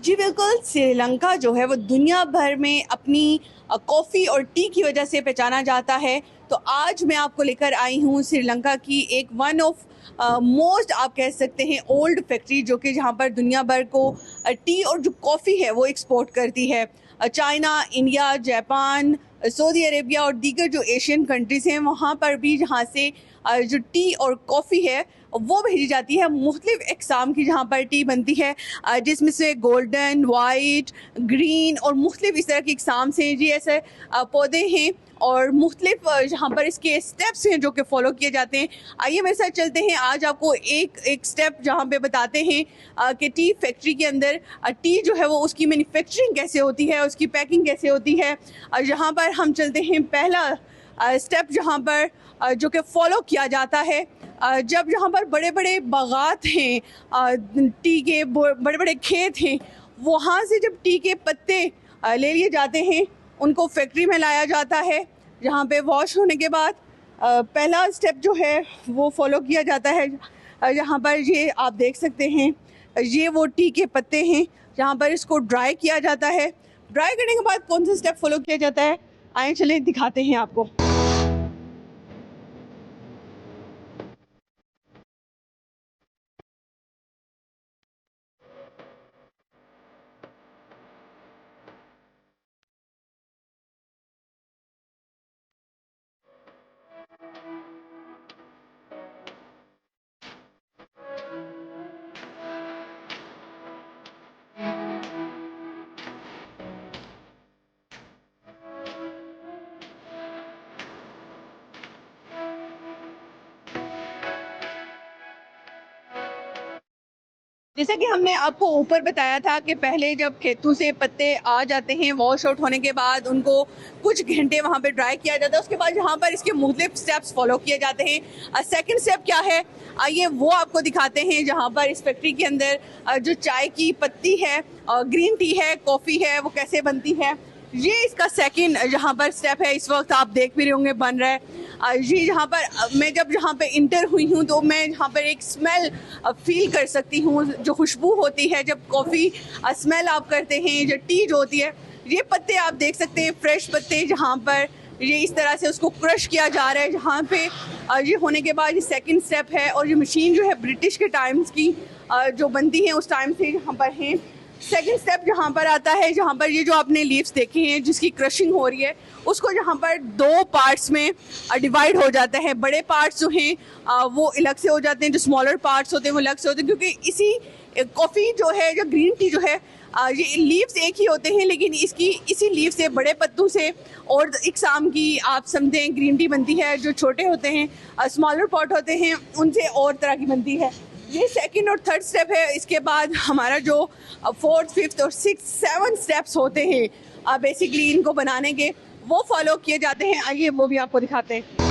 जी बिल्कुल, श्रीलंका जो है वो दुनिया भर में अपनी कॉफ़ी और टी की वजह से पहचाना जाता है। तो आज मैं आपको लेकर आई हूँ श्रीलंका की एक वन ऑफ मोस्ट आप कह सकते हैं ओल्ड फैक्ट्री, जो कि जहाँ पर दुनिया भर को टी और जो कॉफ़ी है वो एक्सपोर्ट करती है। China, India, Japan, Saudi Arabia और दीगर जो एशियन कंट्रीज़ हैं वहाँ पर भी जहाँ से जो टी और कॉफ़ी है वो भेजी जाती है मुख्तलिफ इकसाम की, जहाँ पर टी बनती है जिसमें से गोल्डन, वाइट, ग्रीन और मुख्तलिफ इस तरह की इकसाम से जी ऐसे पौधे हैं और मुख्तलिफ जहाँ पर इसके स्टेप्स हैं जो कि फ़ॉलो किए जाते हैं। आइए मेरे साथ चलते हैं, आज आपको एक एक स्टेप जहाँ पे बताते हैं कि टी फैक्ट्री के अंदर टी जो है वो उसकी मैन्युफैक्चरिंग कैसे होती है, उसकी पैकिंग कैसे होती है। यहाँ पर हम चलते हैं, पहला स्टेप जहाँ पर जो कि फ़ॉलो किया जाता है जब यहाँ पर बड़े बड़े बागात हैं, टी के बड़े बड़े खेत हैं, वहाँ से जब टी के पत्ते ले लिए जाते हैं उनको फैक्ट्री में लाया जाता है, जहाँ पे वॉश होने के बाद पहला स्टेप जो है वो फॉलो किया जाता है। यहाँ पर ये आप देख सकते हैं, ये वो टी के पत्ते हैं, जहाँ पर इसको ड्राई किया जाता है। ड्राई करने के बाद कौन सा स्टेप फॉलो किया जाता है, आइए चलें दिखाते हैं आपको। जैसा कि हमने आपको ऊपर बताया था कि पहले जब खेतों से पत्ते आ जाते हैं वॉश आउट होने के बाद उनको कुछ घंटे वहाँ पे ड्राई किया जाता है, उसके बाद यहाँ पर इसके मुख्तलिफ स्टेप्स फॉलो किए जाते हैं। सेकंड स्टेप क्या है, आइए वो आपको दिखाते हैं। जहाँ पर इस फैक्ट्री के अंदर जो चाय की पत्ती है, ग्रीन टी है, कॉफ़ी है, वो कैसे बनती है, ये इसका सेकंड जहाँ पर स्टेप है। इस वक्त आप देख भी रहे होंगे बन रहा है। ये यहाँ पर मैं जब यहाँ पे इंटर हुई हूँ तो मैं यहाँ पर एक स्मेल फील कर सकती हूँ, जो खुशबू होती है जब कॉफ़ी स्मेल आप करते हैं, जो टी जो होती है। ये पत्ते आप देख सकते हैं, फ्रेश पत्ते, जहाँ पर ये इस तरह से उसको क्रश किया जा रहा है। जहाँ पे ये होने के बाद ये सेकंड स्टेप है, और ये मशीन जो है ब्रिटिश के टाइम्स की जो बनती है उस टाइम से यहाँ पर है। सेकंड स्टेप जहाँ पर आता है, जहाँ पर ये जो आपने लीव्स देखे हैं जिसकी क्रशिंग हो रही है, उसको जहाँ पर दो पार्ट्स में डिवाइड हो जाता है। बड़े पार्ट्स जो हैं वो अलग से हो जाते हैं, जो स्मॉलर पार्ट्स होते हैं वो अलग से होते हैं, क्योंकि इसी कॉफ़ी जो है, जो ग्रीन टी जो है, ये लीव्स एक ही होते हैं, लेकिन इसकी इसी लीव से, बड़े पत्तों से और इकसाम की आप समझें ग्रीन टी बनती है। जो छोटे होते हैं, स्मॉलर पॉट होते हैं, उनसे और तरह की बनती है। ये सेकंड और थर्ड स्टेप है। इसके बाद हमारा जो फोर्थ, फिफ्थ और सिक्स, सेवन स्टेप्स होते हैं बेसिकली इनको बनाने के, वो फॉलो किए जाते हैं। आइए वो भी आपको दिखाते हैं।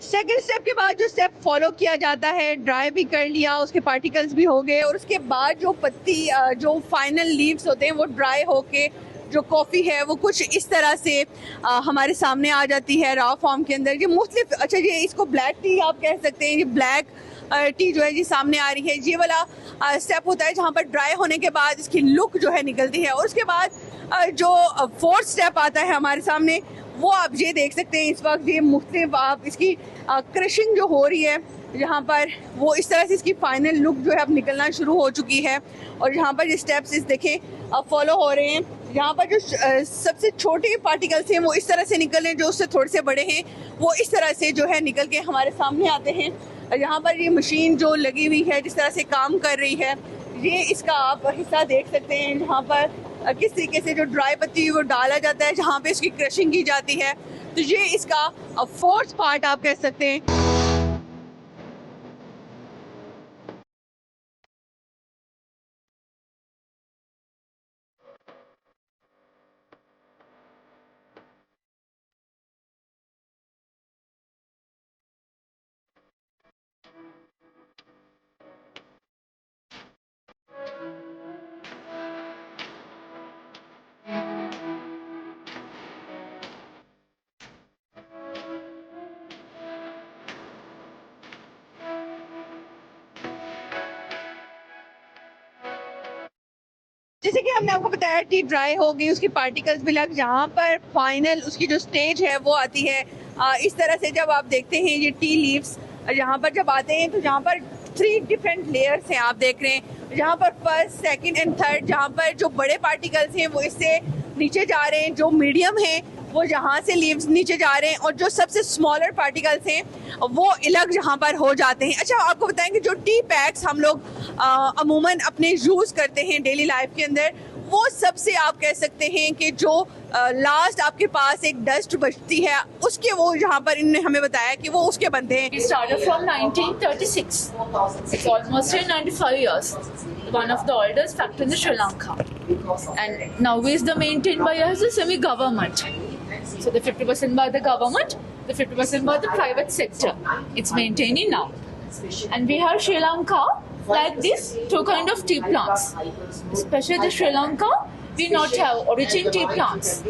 सेकेंड स्टेप के बाद जो स्टेप फॉलो किया जाता है, ड्राई भी कर लिया, उसके पार्टिकल्स भी हो गए, और उसके बाद जो पत्ती, जो फाइनल लीव्स होते हैं वो ड्राई होके जो कॉफ़ी है वो कुछ इस तरह से हमारे सामने आ जाती है रॉ फॉर्म के अंदर। ये मुख्तलिफ, अच्छा ये इसको ब्लैक टी आप कह सकते हैं। ये ब्लैक टी जो है जी सामने आ रही है। ये वाला स्टेप होता है जहाँ पर ड्राई होने के बाद इसकी लुक जो है निकलती है, और उसके बाद जो फोर्थ स्टेप आता है हमारे सामने, वो आप ये देख सकते हैं इस वक्त। ये मुख्तलिफ आप इसकी क्रशिंग जो हो रही है यहाँ पर, वो इस तरह से इसकी फाइनल लुक जो है अब निकलना शुरू हो चुकी है। और यहाँ पर ये स्टेप्स इस देखें फॉलो हो रहे हैं। यहाँ पर जो सबसे छोटे पार्टिकल्स हैं वो इस तरह से निकल रहे हैं, जो उससे थोड़े से बड़े हैं वो इस तरह से जो है निकल के हमारे सामने आते हैं। यहाँ पर ये मशीन जो लगी हुई है जिस तरह से काम कर रही है, ये इसका आप हिस्सा देख सकते हैं, जहाँ पर किस तरीके से जो ड्राई पत्ती वो डाला जाता है, जहाँ पे इसकी क्रशिंग की जाती है। तो ये इसका फोर्थ पार्ट आप कह सकते हैं। जैसे कि हमने आपको बताया टी ड्राई हो गई, उसकी पार्टिकल्स भी लग, जहाँ पर फाइनल उसकी जो स्टेज है वो आती है इस तरह से। जब आप देखते हैं ये टी लीव्स यहाँ पर जब आते हैं तो जहाँ पर 3 डिफरेंट लेयर्स हैं आप देख रहे हैं, जहाँ पर फर्स्ट, सेकंड एंड थर्ड, जहाँ पर जो बड़े पार्टिकल्स हैं वो इससे नीचे जा रहे हैं, जो मीडियम हैं वो जहाँ से लीव्स नीचे जा रहे हैं, और जो सबसे स्मॉलर पार्टिकल्स हैं वो अलग जहाँ पर हो जाते हैं। अच्छा, आपको बताएं कि जो टी पैक्स हम लोग अमूमन अपने यूज़ करते हैं डेली लाइफ के अंदर, वो सबसे आप कह सकते हैं कि जो लास्ट आपके पास एक डस्ट बचती है उसके, वो यहाँ पर इन्होंने हमें बताया कि वो उसके बनते हैं। We started from 1936. It's almost 95 years. One of the oldest factory in Sri Lanka. And now is the maintained by us the semi-government. So the 50% by the government, the 50% by the private sector. It's maintaining now. And we have Sri Lanka like this 2 kind of tea plants. Especially the Sri Lanka, we not have origin tea plants.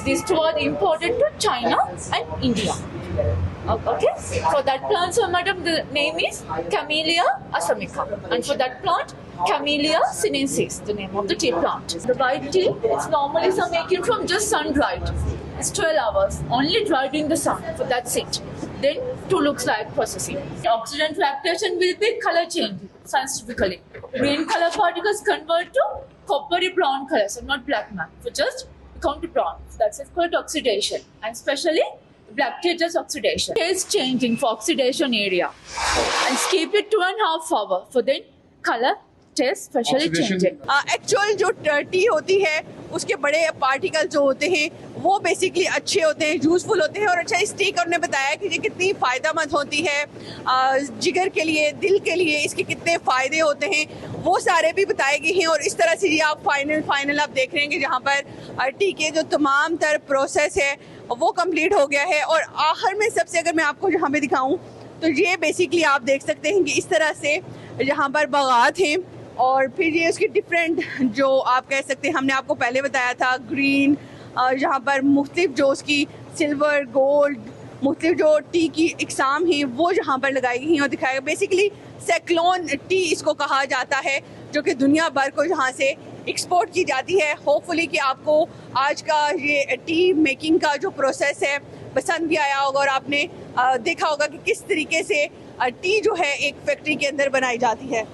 These 2 are imported to China and India. Okay, for that plant, so madam, the name is Camellia assamica, and for that plant, Camellia sinensis, the name of the tea plant. The white tea, it's normally some making from just sun dried. It's 12 hours, only dried in the sun for that seed. Then to looks like processing. The oxidant fluctuation will be color changing scientifically. Green color particles convert to coppery brown color, so not black man, for just become to brown. That's called oxidation, and especially black tea just oxidation. Taste changing for oxidation area, and keep it 2.5 hours for then color taste especially changing. Actual जो T होती है उसके बड़े particle जो होते हैं वो basically अच्छे होते हैं, यूजफुल होते हैं। और अच्छा, इस टी ने बताया कि ये कितनी फ़ायदेमंद होती है जिगर के लिए, दिल के लिए, इसके कितने फ़ायदे होते हैं वो सारे भी बताए गए हैं। और इस तरह से ये आप फाइनल आप देख रहे हैं कि जहाँ पर टी के जो तमाम तर प्रोसेस है वो कंप्लीट हो गया है। और आखिर में सबसे अगर मैं आपको यहाँ पे दिखाऊँ तो ये बेसिकली आप देख सकते हैं कि इस तरह से यहाँ पर बागात हैं, और फिर ये उसकी डिफरेंट जो आप कह सकते हैं, हमने आपको पहले बताया था ग्रीन, यहाँ पर मुख्तलिफ जो उसकी सिल्वर, गोल्ड, मुख्तलिफ जो टी की इकसाम हैं वो यहाँ पर लगाई गई हैं और दिखाया। बेसिकली सेक्लोन टी इसको कहा जाता है, जो कि दुनिया भर को यहाँ से एक्सपोर्ट की जाती है। होपफुली कि आपको आज का ये टी मेकिंग का जो प्रोसेस है पसंद भी आया होगा, और आपने देखा होगा कि किस तरीके से टी जो है एक फैक्ट्री के अंदर बनाई जाती है।